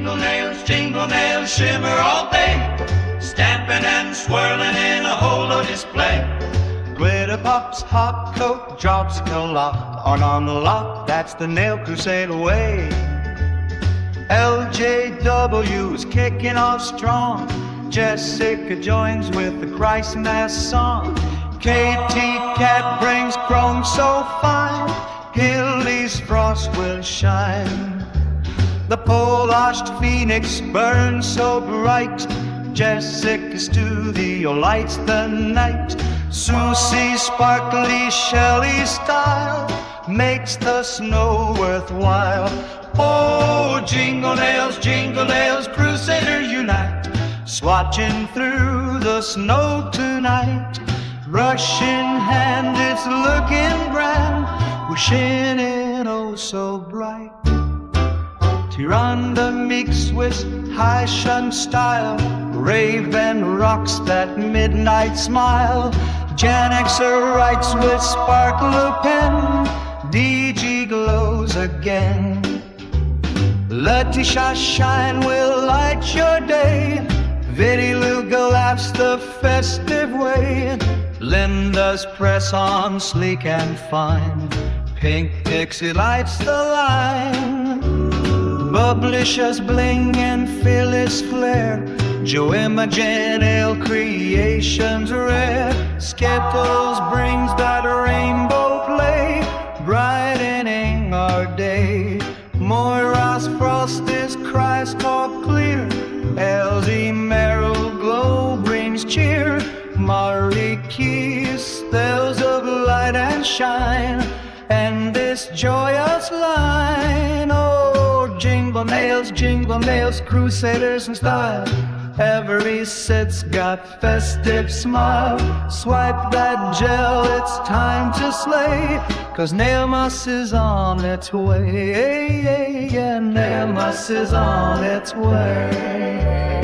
jingle nails, shimmer all day, stamping and swirling in a whole display. Glitter pops, hop coat, drops lock on the lock. That's the nail crusade way. LJW's kicking off strong. Jessica joins with the Christmas song. KT Cat brings chrome so fine. Hildy's frost will shine. The polished phoenix burns so bright. Jessica's studio lights the night. Susie's sparkly Shelley style makes the snow worthwhile. Oh, jingle nails, crusaders unite, swatching through the snow tonight. Brush in hand, it's looking grand, wishing it oh so bright. Tyrande mix with high shun style, Raven rocks that midnight smile. Gen Xer writes with sparkle pen, DG glows again. Letitia Shine will light your day, Vitty Luga laughs the festive way. Linda's press on sleek and fine, Pink Pixie lights the line. Bubblicious bling and Phyllis flare, Joe Imogen Ale creations rare. Skittles brings that rainbow play, brightening our day. Moira's frost is crystal clear, Elsie Merrill glow brings cheer. Marie Keys spells of light and shine, and this joyous line. Oh, jingle nails, crusaders in style. Every set's got festive smile. Swipe that gel, it's time to slay, 'cause Nailmas is on its way. Yeah, Nailmas is on its way.